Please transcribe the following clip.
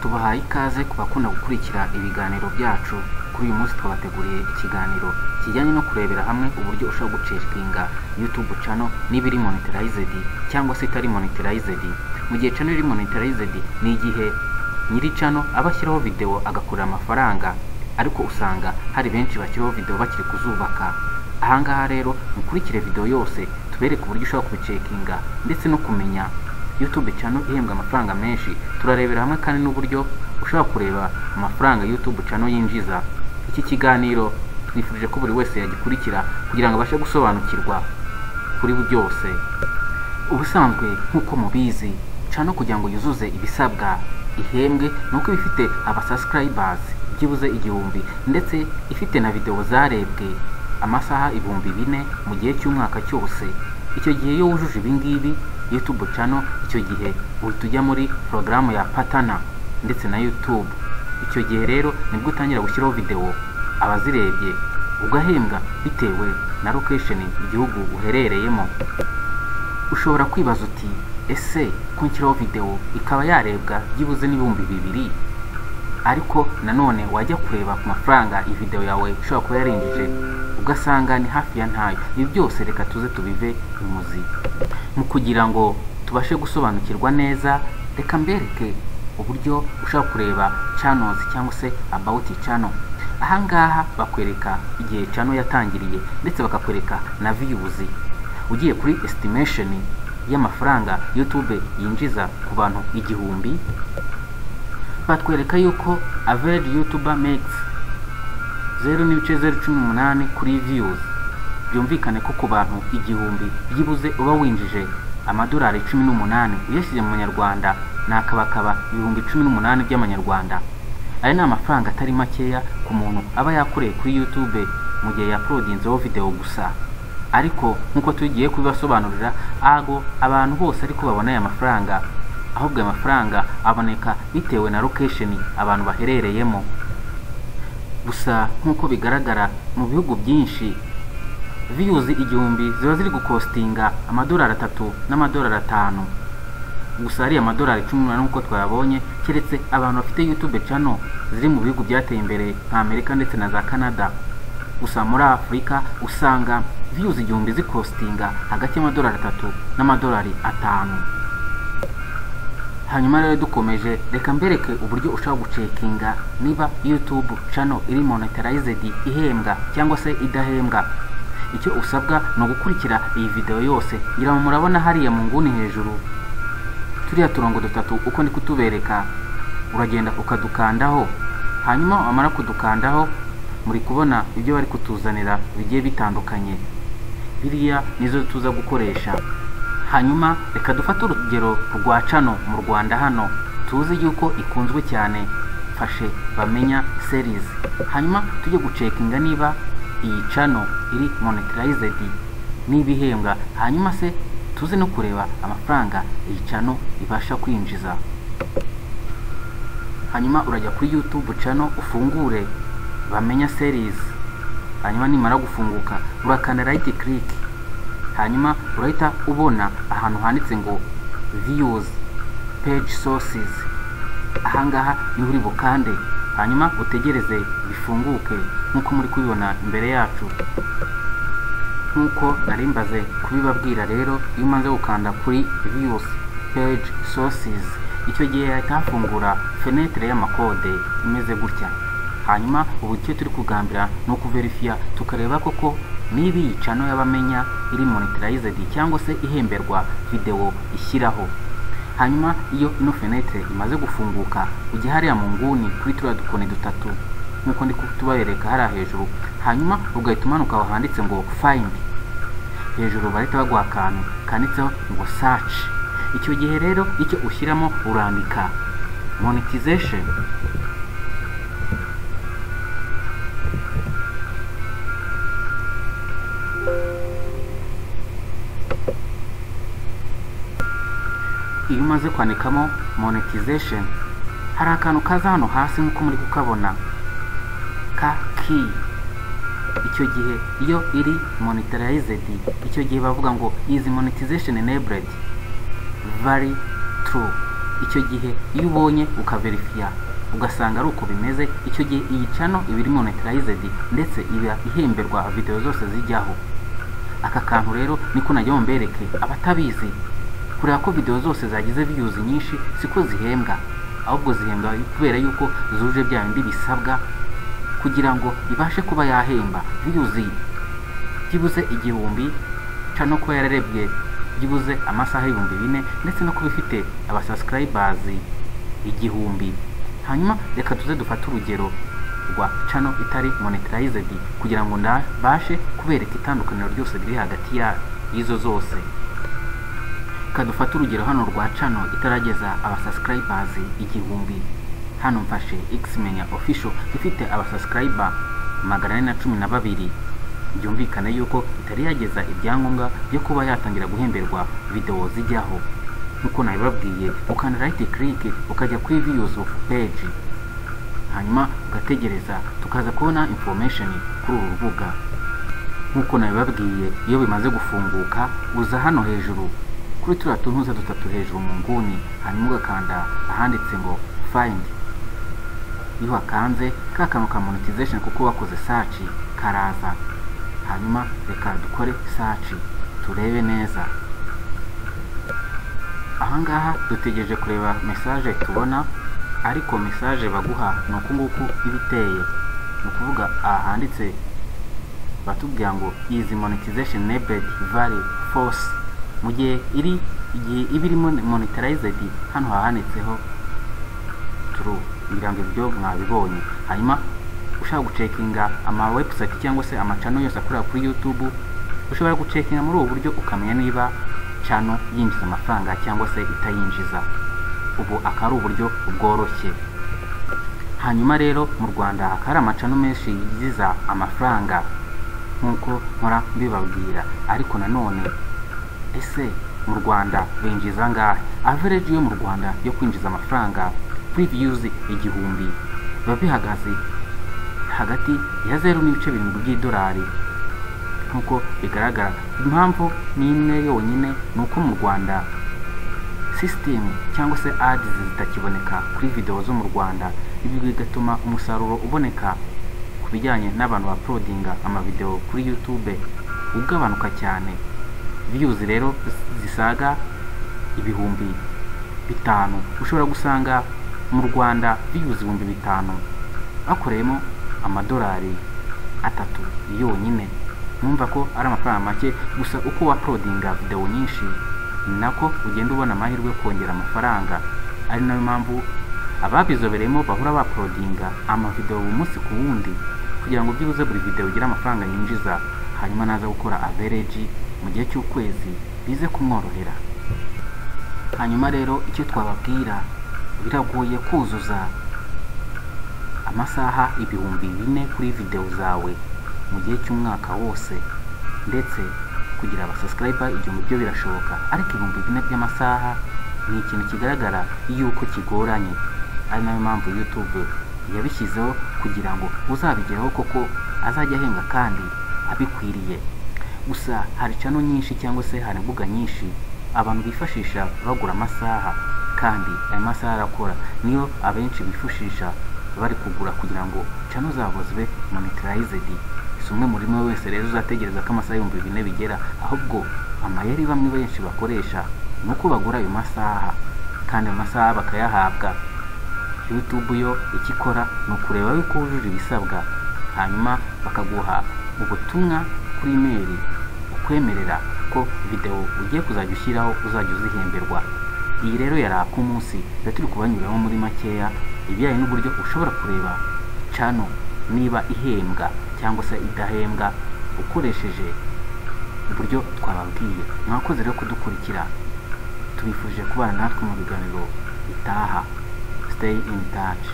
tubahaye ikaze ku bakunda gukurikira ibiganiro byacu. Kuri uyu munsi twabateguriye ikiganiro kijyanye no kurebera hamwe uburyo ushobora gucekinga YouTube channel niba iri monetized cyangwa se itari monetized. Mu gihe channel iri monetized ni igihe nyiri channel aba ashyiraho video agakurira amafaranga, ariko usanga hari benshi bashyiraho video bakiri kuzubaka. Ahangaha rero mukurikire video yose tubereke uburyo ushobora kubicekinga ndetse no kumenya YouTube channel ihembwa amafaranga menshi. Turarebera hamwe kandi n'uburyo ushobora kureba amafaranga YouTube channel yinjiza. Iki kiganiro twifurije ko buri wese yagikurikira kugira ngo abashe gusobanukirwa kuri byose. Ubusanzwe nk'uko mubizi, channel kugira ngo yuzuze ibisabwa ihembwe nuko ifite subscribers byibuze 1000 ndetse ifite na video zarebwe amasaha 4000 mu gihe cy'umwaka cyose. Icyo gihe iyo wujuje ibingibi YouTube channel, icyo gihe uhita ujya muri porogaramu ya Patana ndetse na YouTube. Icyo gihe rero nibwo utangira gushyiraho video abazirebye ugahembwa bitewe na location igihugu uherereyemo. Ushobora kwibaza uti ese ko nshyiraho video ikaba yarebwa byibuze n'ibihumbi 2000 ariko nanone wajya kureba ku mafaranga iyi video yawe ushobora kuba yarinjije ugasanga ni hafi ya ntayo. Ibi byose reka tuze tubive imuzi. Mu kugira ngo tubashe gusobanukirwa neza, reka mbereke uburyo ushobora kureba channels cyangwa se about channel. Ahangaha bakwereka igihe channel yatangiriye ndetse bakakwereka na views. Ugiye kuri estimation y'amafaranga YouTube yinjiza ku bantu 1000, batwereka yuko average YouTuber makes 0.018 kuri views. Byumvikane ko ku bantu 1000 byibuze uba winjije amadolari 18. Uyashyize mu manyarwanda nakabakaba ibihumbi 18 by'amanyarwanda. Aya ni amafaranga atari makeya ku muntu aba yakoreye kuri YouTube mu gihe yaploadinzeho video gusa. Ariko nkuko tugiye kubibasobanurira, abantu bose ariko babona aya mafaranga, ahubwo aya mafaranga aboneka bitewe na location abantu baherereyemo. Gusa nkuko bigaragara mu bihugu byinshi, views 1000 ziba ziri gukostinga amadolari 3 n'amadolari 5. Gusa ari amadolari 18 nkuko twabonye, keretse abantu bafite YouTube channel ziri mu bihugu byateye imbere nka Amerika ndetse na za Canada. Gusa muri Afrika usanga views 1000 zikostinga hagati y'amadolari 3 n'amadolari 5. Hanyuma rero dukomeje, reka mbereke uburyo ushobora gucekinga niba YouTube channel iri monetized ihembwa cyangwa se idahembwa. Icyo usabwa no gukurikira iyi video yose. Ngira murabona hariya mu nguni hejuru turiya turongo dutatu uko ndi kutubereka, uragenda ukadukandaho. Hanyuma wamara kudukandaho, muri kubona ibyo bari kutuzanira bigiye bitandukanye. Biriya nizo tuza gukoresha. Hanyuma reka dufate urugero rwa channel mu Rwanda hano tuzi yuko ikunzwe cyane, fashe bamenya series. Hanyuma tujye gucekinga niba iyi channel iri monetized n'ibihembwa. Hanyuma se tuze no kureba amafaranga iyi channel ibasha kwinjiza. Hanyuma urajya kuri YouTube channel ufungure bamenya series. Hanyuma nimara gufunguka urakanda right click. Hanyuma urahita ubona ahantu handitse ngo views page sources. Ahangaha ni uri bukande, hanyuma utegereze bifunguke nkuko muri kubibona imbere yacu. Nkuko narimbaze kubibabwira rero, iyo umaze gukanda kuri views page sources, icyo gihe yahita hafungura fenêtre y'amakode imeze gutya. Hanyuma ubu icyo turi kugambira no kuverifya tukareba koko niba iyi channel y'abamenya iri monetized cyangwa se ihemberwa video ishyiraho. Hanyuma iyo ino fenêtre imaze gufunguka, ujya hariya mu nguni kuri turiya dukoni dutatu nkuko ndi kutubabereka hariya hejuru. Hanyuma ugahita umanuka aho handitse ngo find. Hejuru bahita baguha akantu kanditseho ngo search. Icyo gihe rero icyo ushyiramo urandika monetization. Iyo umaze kwandikamo monetization, hari akantu kaza hano hasi nkuko muri kukabona ka key. Icyo gihe iyo iri monetized, icyo gihe bavuga ngo is monetization enabled very true. icyo gihe iyo ubonye ukaverifiya ugasanga ari uko bimeze, icyo gihe iyi channel iba iri monetized ndetse iba ihemberwa video zose zijyaho. Aka kantu rero niko najya mbereke abatabizi, kureba ko video zose zagize views nyinshi siko zihembwa, ahubwo zihembwa kubera yuko zuje bya bindi bisabwa kugira ngo ibashe kuba yahemba views byibuze 1000, channel ko yararebye byibuze amasaha 4000 ndetse no kuba ifite abasubscribers 1000. Hanyuma reka tuze dufate urugero rwa channel itari monetized kugira ngo ndabashe kubereka itandukaniro ryose riri hagati y'izo zose. Kadufata urugero hano rwa channel itarageza abasubscribers 1000. Hano mfashe Xmenya official ifite abasubscriber 412. Byumvikana yuko itari yageza ibyangombwa byo kuba yatangira guhemberwa video zijyaho. Nkuko nabibabwiye, ukanda right click ukajya kuri views of page, hanyuma ugategereza tukaza kubona information kuri uru rubuga. Nkuko nabibabwiye, iyo bimaze gufunguka uza hano hejuru kuri turiya tuntuza dutatu hejuru mu nguni, hanyuma ugakanda ahanditse ngo find. Iyo wakanze ka kantu ka monetization kuko wakoze search karaza, hanyuma reka dukore search turebe neza. Ahangaha dutegereje kureba message tubona, ariko message baguha nuko nguko ibiteye. Nukuvuga ahanditse batubwira ngo is monetization enabled value false, mu gihe ibiri monetized hano hahanitseho true, ngira ngo ibyo mwabibonye. Hanyuma ushaka gucekinga ama website cyangwa se ama channel yose akorera kuri YouTube, ushobora gucekinga muri ubu buryo ukamenya niba channel yinjiza amafaranga cyangwa se itayinjiza. Ubu akari uburyo bworoshye. Hanyuma rero mu Rwanda hakari amacano menshi yinjiza amafaranga nkuko nkora mbibabwira, ariko nanone ese mu Rwanda binjiza ngahe? Average yo mu Rwanda yo kwinjiza amafaranga kuri views 1000 biba bihagaze hagati ya 0.7 by'idolari. Nkuko bigaragara, impamvu ni imwe yonyine, nuko mu Rwanda system cyangwa se ads zitakiboneka kuri video zo mu Rwanda. Ibi bigatuma umusaruro uboneka ku bijyanye n'abantu uploadinga ama video kuri YouTube ugabanuka cyane. Views rero zisaga 5000. Ushobora gusanga mu Rwanda views 5000 bakoreyemo amadolari 3 yonyine. Numva ko ari amafaranga make, gusa uko uploadinga video nyinshi nako ugenda ubona amahirwe kongera amafaranga. Ari nayo mpamvu ababizobereyemo bahura uploadinga ama video umunsi ku wundi kugira ngo byibuze buri video igira amafaranga yinjiza, hanyuma naza gukora average mu gihe cy'ukwezi bize kumworohera. Hanyuma rero icyo twababwira, biragoye kuzuza amasaha 4000 kuri video zawe mu gihe cy'umwaka wose, ndetse kugira abasubscriber 1000 byo birashoboka, ariko 4000 by'amasaha ni ikintu kigaragara yuko kigoranye. Ari nayo mpamvu YouTube yabishyizeho kugira ngo uzabigeraho koko azajya ahembwa kandi abikwiriye. Gusa hari channel nyinshi cyangwa se hari mbuga nyinshi abantu bifashisha bagura amasaha, kandi ayo masaha arakora niyo abenshi bifashisha bari kugura kugira ngo channel zabo zibe monetized. Sumwe muri mwe wese rero uzategereza ko amasaha 4000 bigera, ahubwo amayeri bamwe benshi bakoresha nuko bagura ayo masaha, kandi amasaha bakayahabwa. YouTube yo ikikora no kureba yuko wujuje ibisabwa, hanyuma bakaguha ubutumwa kuri email ukwemerera ko video ugiye kuzajya ushyiraho uzajya uzihemberwa. Iyi rero yari akumunsi turi kubanyuraho muri makeya ibijyanye n'uburyo ushobora kureba channel niba ihembwa cyangwa se idahembwa ukoresheje uburyo twababwiye. Mwakoze rero kudukurikira, tubifurije kubana natwe mu biganiro bitaha. Stay in touch.